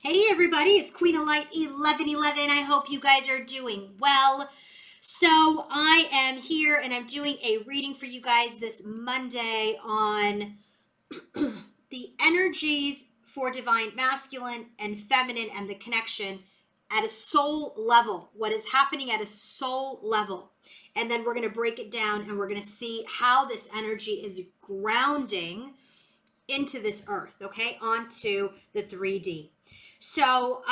Hey everybody, it's Queen of Light 1111. I hope you guys are doing well. So, I am here and I'm doing a reading for you guys this Monday on the energies for divine masculine and feminine and the connection at a soul level. What is happening at a soul level? And then we're going to break it down and we're going to see how this energy is grounding into this earth, okay, onto the 3D. So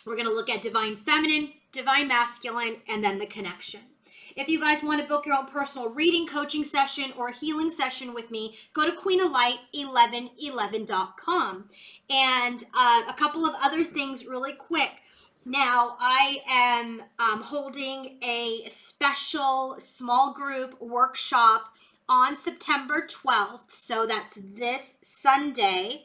we're going to look at divine feminine, divine masculine, and then the connection. If you guys want to book your own personal reading, coaching session, or healing session with me, go to queenoflight1111.com. And a couple of other things really quick. Now, I am holding a special small group workshop on September 12th. So that's this Sunday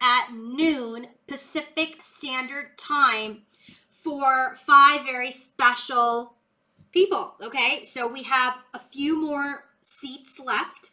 at noon Pacific Standard Time for 5 very special people. Okay, so we have a few more seats left.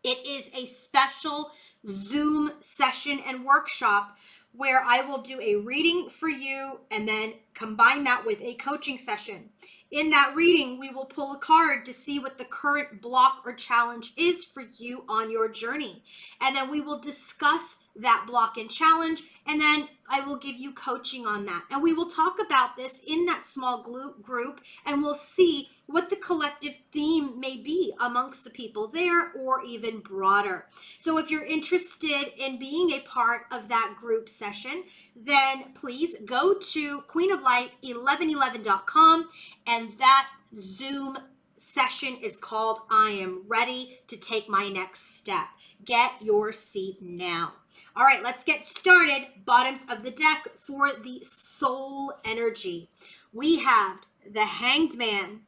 It is a special Zoom session and workshop where I will do a reading for you and then combine that with a coaching session. In that reading, we will pull a card to see what the current block or challenge is for you on your journey. And then we will discuss that block and challenge, and then I will give you coaching on that. And we will talk about this in that small group, and we'll see what the collective theme may be amongst the people there or even broader. So if you're interested in being a part of that group session, then please go to queenoflight1111.com, and that Zoom session is called I Am Ready to Take My Next Step. Get your seat now. All right, let's get started. Bottoms of the deck for the soul energy. We have the Hanged Man,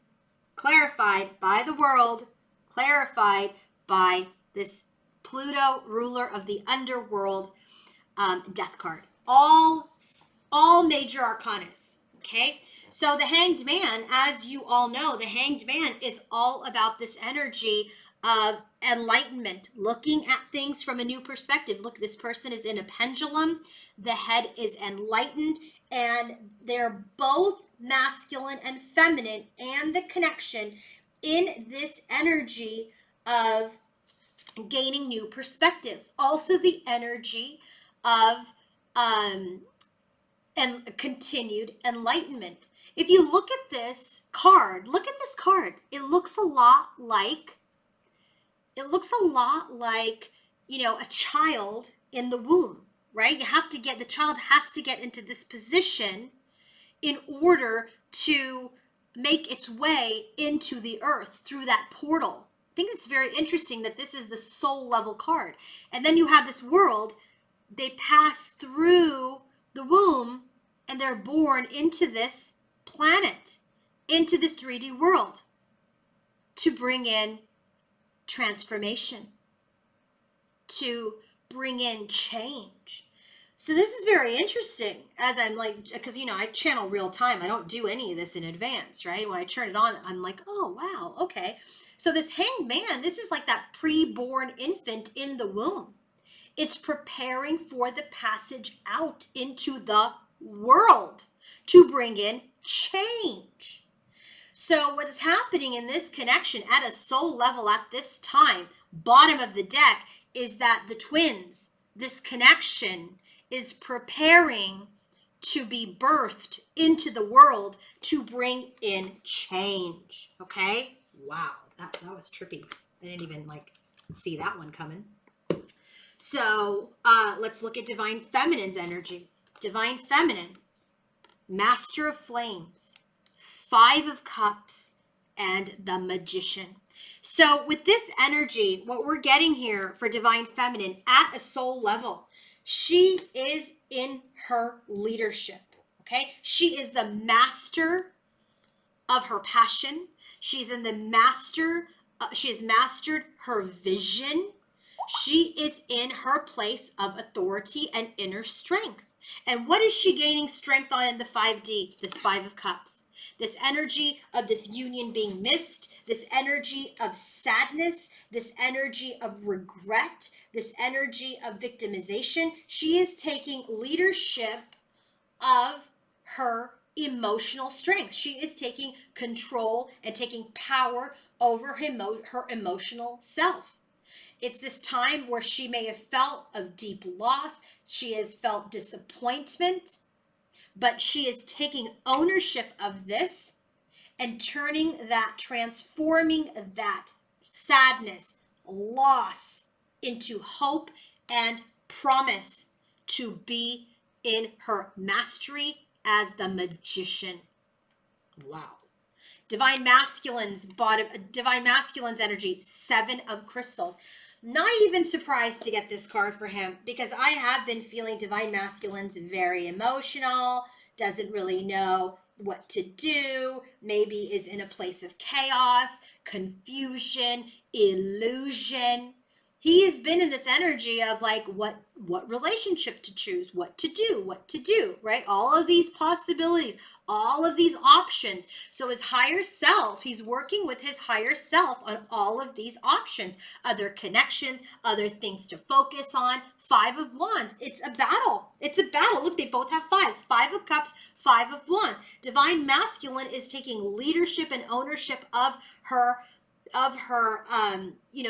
clarified by the world, clarified by this Pluto, ruler of the underworld, death card. All major arcanas. Okay, so the Hanged Man, as you all know, the Hanged Man is all about this energy of enlightenment, looking at things from a new perspective. Look, this person is in a pendulum. The head is enlightened, and they're both masculine and feminine, and the connection in this energy of gaining new perspectives. Also, the energy of and continued enlightenment. If you look at this card, It looks a lot like a child in the womb, right? The child has to get into this position in order to make its way into the earth through that portal. I think it's very interesting that this is the soul level card. And then you have this world, they pass through the womb and they're born into this planet, into the 3D world to bring in transformation, to bring in change. So this is very interesting as I'm because I channel real time. I don't do any of this in advance, right? When I turn it on, I'm like, oh, wow, okay. So this Hanged Man, this is like that pre-born infant in the womb. It's preparing for the passage out into the world to bring in change. So what is happening in this connection at a soul level at this time, bottom of the deck, is that the twins, this connection is preparing to be birthed into the world to bring in change. Okay? Wow, that was trippy. I didn't even see that one coming. So let's look at Divine Feminine's energy. Divine Feminine, Master of Flames, 5 of Cups, and the Magician. So with this energy, what we're getting here for Divine Feminine at a soul level, she is in her leadership, okay? She is the master of her passion. She has mastered her vision. She is in her place of authority and inner strength. And what is she gaining strength on in the 5D, this 5 of Cups? This energy of this union being missed, this energy of sadness, this energy of regret, this energy of victimization. She is taking leadership of her emotional strength. She is taking control and taking power over her emotional self. It's this time where she may have felt of deep loss. She has felt disappointment, but she is taking ownership of this and transforming that sadness, loss into hope and promise to be in her mastery as the magician. Wow. Divine Masculine's energy, 7 of crystals. Not even surprised to get this card for him, because I have been feeling Divine Masculine's very emotional, doesn't really know what to do, maybe is in a place of chaos, confusion, illusion. He has been in this energy of like what relationship to choose, what to do, right? All of these possibilities, all of these options. So his higher self, he's working with his higher self on all of these options, other connections, other things to focus on. 5 of Wands. It's a battle. It's a battle. Look, they both have 5s. 5 of Cups, 5 of Wands. Divine Masculine is taking leadership and ownership of her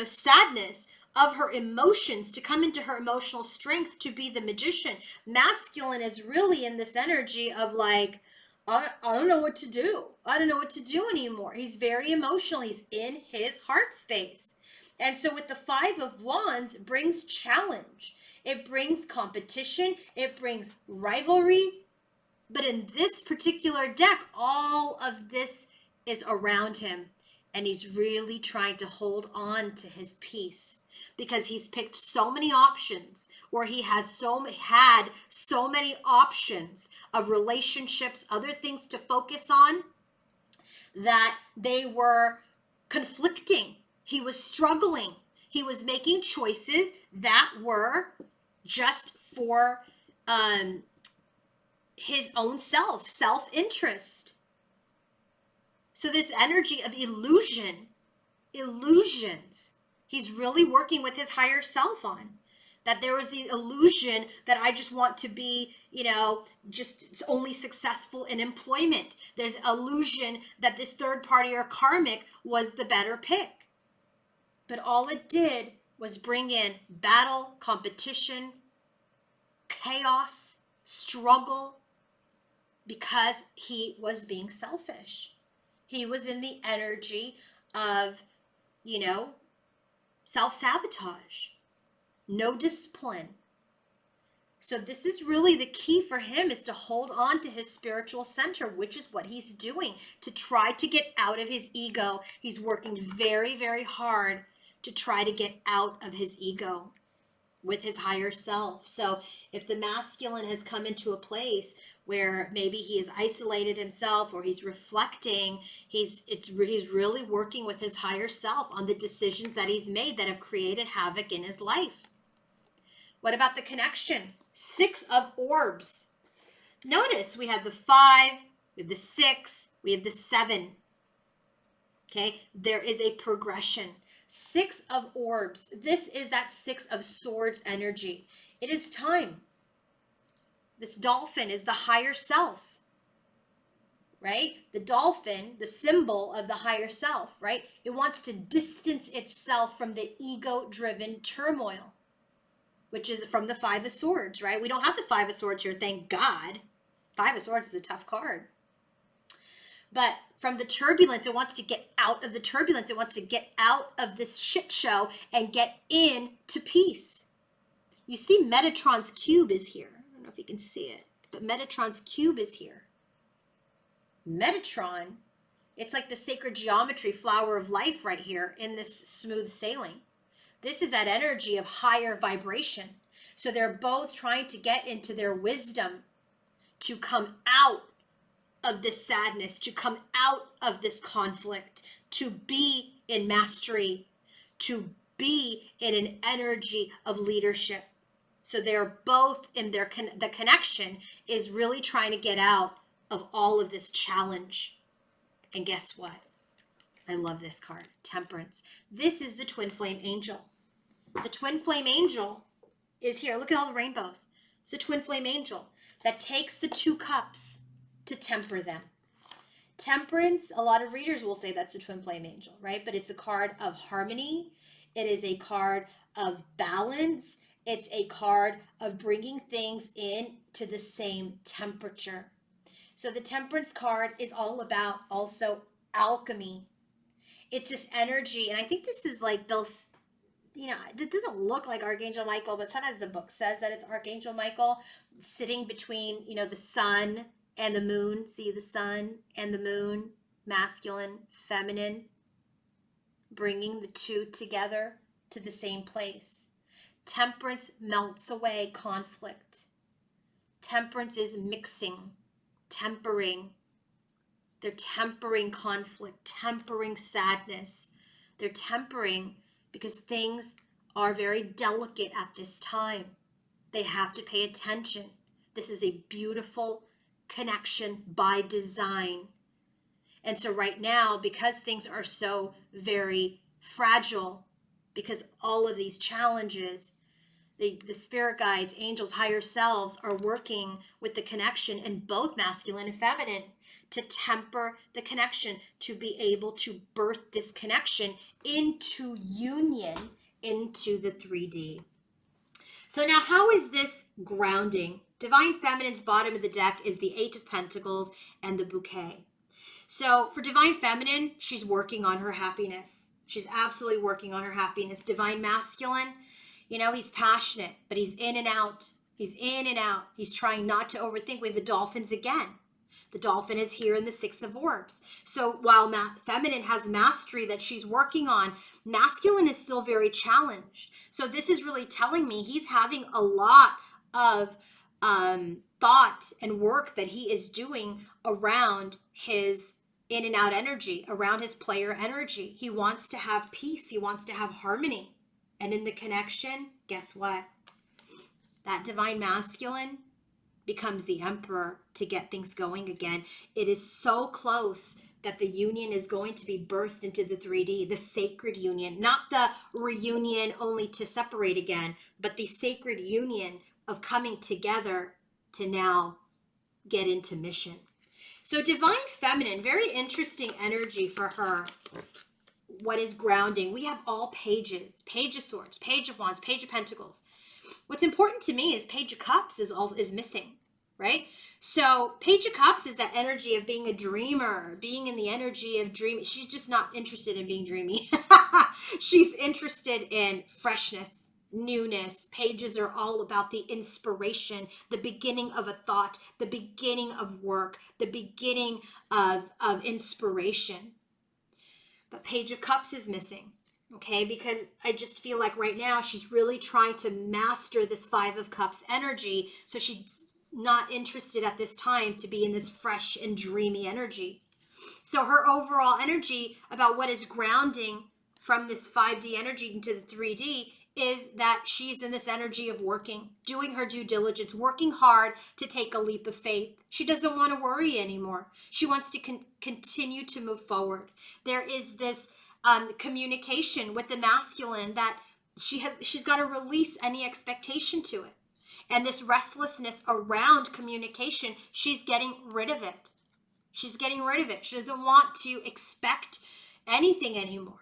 sadness, of her emotions, to come into her emotional strength, to be the magician. Masculine is really in this energy of like, I don't know what to do. I don't know what to do anymore. He's very emotional. He's in his heart space. And so with the 5 of Wands, it brings challenge. It brings competition. It brings rivalry. But in this particular deck, all of this is around him. And he's really trying to hold on to his peace, because he's picked so many options, or he has had so many options of relationships, other things to focus on, that they were conflicting. He was struggling. He was making choices that were just for his own self-interest. So this energy of illusions, he's really working with his higher self on. That there was the illusion that I just want to be, just only successful in employment. There's illusion that this third party or karmic was the better pick. But all it did was bring in battle, competition, chaos, struggle, because he was being selfish. He was in the energy of, self-sabotage, no discipline. So this is really the key for him, is to hold on to his spiritual center, which is what he's doing to try to get out of his ego. He's working very, very hard to try to get out of his ego with his higher self. So if the masculine has come into a place where maybe he has isolated himself, or he's reflecting, he's really working with his higher self on the decisions that he's made that have created havoc in his life. What about the connection? 6 of Orbs. Notice we have the 5, we have the 6, we have the 7. Okay, there is a progression. 6 of Orbs. This is that 6 of Swords energy. It is time. This dolphin is the higher self, right? The dolphin, the symbol of the higher self, right? It wants to distance itself from the ego-driven turmoil, which is from the 5 of Swords, right? We don't have the 5 of Swords here, thank God. 5 of Swords is a tough card. But from the turbulence, it wants to get out of the turbulence. It wants to get out of this shit show and get into peace. You see Metatron's cube is here. I don't know if you can see it, but Metatron's cube is here. Metatron, it's like the sacred geometry flower of life right here in this smooth sailing. This is that energy of higher vibration. So they're both trying to get into their wisdom to come out of this sadness, to come out of this conflict, to be in mastery, to be in an energy of leadership. So they're both in the connection is really trying to get out of all of this challenge. And guess what? I love this card, Temperance. This is the twin flame angel. The twin flame angel is here. Look at all the rainbows. It's the twin flame angel that takes the 2 cups to temper them. Temperance, a lot of readers will say that's a twin flame angel, right? But it's a card of harmony. It is a card of balance. It's a card of bringing things in to the same temperature. So the Temperance card is all about also alchemy. It's this energy, and I think this is like those, it doesn't look like Archangel Michael, but sometimes the book says that it's Archangel Michael sitting between, the sun and the moon. See the sun and the moon, masculine, feminine, bringing the 2 together to the same place. Temperance melts away conflict. Temperance is mixing, tempering. They're tempering conflict, tempering sadness. They're tempering because things are very delicate at this time. They have to pay attention. This is a beautiful connection by design. And so right now, because things are so very fragile, because all of these challenges, the spirit guides, angels, higher selves are working with the connection in both masculine and feminine to temper the connection, to be able to birth this connection into union, into the 3D. So now how is this grounding? Divine Feminine's bottom of the deck is the 8 of Pentacles and the bouquet. So for Divine Feminine, she's working on her happiness. She's absolutely working on her happiness. Divine Masculine, he's passionate, but he's in and out. He's in and out. He's trying not to overthink. We have the dolphins again. The dolphin is here in the 6 of Orbs. So while feminine has mastery that she's working on, masculine is still very challenged. So this is really telling me he's having a lot of thought and work that he is doing around his in and out energy, around his player energy. He wants to have peace. He wants to have harmony. And in the connection, guess what? That divine masculine becomes the emperor to get things going again. It is so close that the union is going to be birthed into the 3D, the sacred union, not the reunion only to separate again, but the sacred union of coming together to now get into mission. So Divine Feminine, very interesting energy for her. What is grounding? We have all pages, Page of Swords, Page of Wands, Page of Pentacles. What's important to me is Page of Cups is missing, right? So Page of Cups is that energy of being a dreamer, being in the energy of dreaming. She's just not interested in being dreamy. She's interested in freshness, newness. Pages are all about the inspiration, the beginning of a thought, the beginning of work, the beginning of inspiration. But Page of Cups is missing. Okay, because I just feel like right now she's really trying to master this 5 of Cups energy. So she's not interested at this time to be in this fresh and dreamy energy. So her overall energy about what is grounding from this 5D energy into the 3D is that she's in this energy of working, doing her due diligence, working hard to take a leap of faith. She doesn't want to worry anymore. She wants to continue to move forward. There is this communication with the masculine that she's got to release any expectation to it. And this restlessness around communication, she's getting rid of it. She's getting rid of it. She doesn't want to expect anything anymore.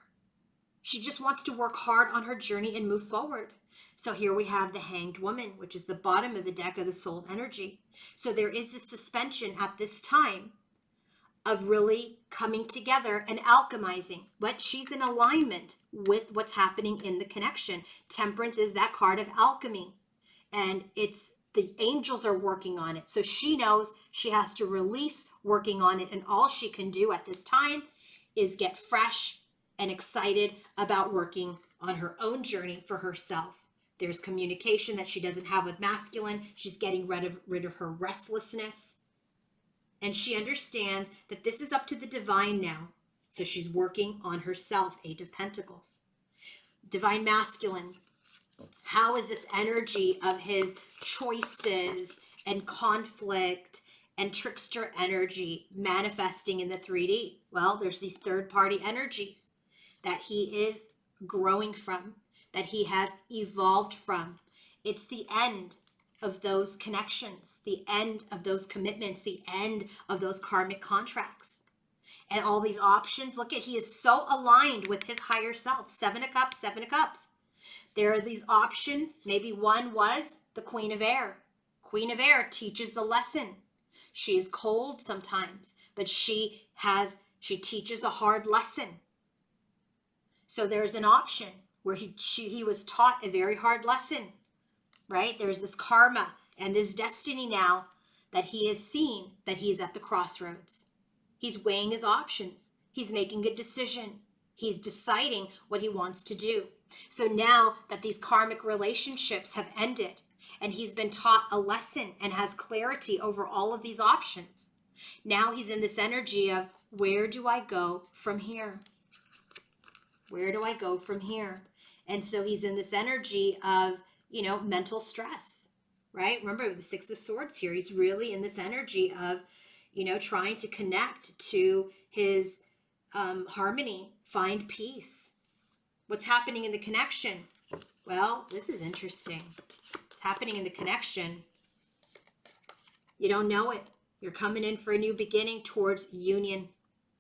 She just wants to work hard on her journey and move forward. So here we have the Hanged Woman, which is the bottom of the deck of the soul energy. So there is a suspension at this time of really coming together and alchemizing, but she's in alignment with what's happening in the connection. Temperance is that card of alchemy, and it's the angels are working on it. So she knows she has to release working on it, and all she can do at this time is get fresh and excited about working on her own journey for herself. There's communication that she doesn't have with masculine. She's getting rid of her restlessness. And she understands that this is up to the divine now. So she's working on herself, 8 of Pentacles. Divine masculine. How is this energy of his choices and conflict and trickster energy manifesting in the 3D. Well, there's these third-party energies that he is growing from, that he has evolved from. It's the end of those connections, the end of those commitments, the end of those karmic contracts. And all these options, look at, he is so aligned with his higher self. 7 of Cups, 7 of Cups. There are these options. Maybe one was the Queen of Air. Queen of Air teaches the lesson. She is cold sometimes, but she teaches a hard lesson. So there's an option where he was taught a very hard lesson, right? There's this karma and this destiny now that he has seen, that he's at the crossroads. He's weighing his options. He's making a decision. He's deciding what he wants to do. So now that these karmic relationships have ended and he's been taught a lesson and has clarity over all of these options, now he's in this energy of, where do I go from here? Where do I go from here? And so he's in this energy of, mental stress, right? Remember the 6 of Swords here. He's really in this energy of, trying to connect to his harmony, find peace. What's happening in the connection? Well, this is interesting. It's happening in the connection. You don't know it. You're coming in for a new beginning towards union.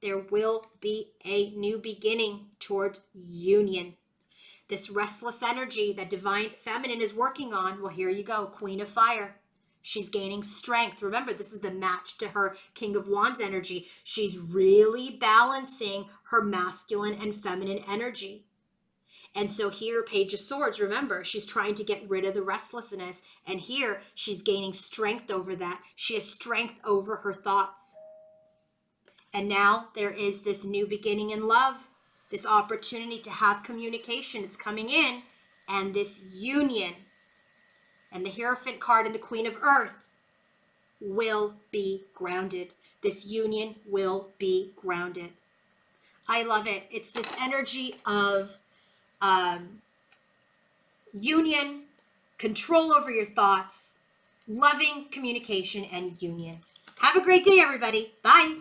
There will be a new beginning towards union. This restless energy that divine feminine is working on, well, here you go, Queen of Fire. She's gaining strength. Remember, this is the match to her King of Wands energy. She's really balancing her masculine and feminine energy. And so here, Page of Swords, remember, she's trying to get rid of the restlessness. And here, she's gaining strength over that. She has strength over her thoughts. And now there is this new beginning in love, this opportunity to have communication. It's coming in, and this union. And the Hierophant card and the Queen of Earth will be grounded. This union will be grounded. I love it. It's this energy of union, control over your thoughts, loving communication, and union. Have a great day, everybody. Bye.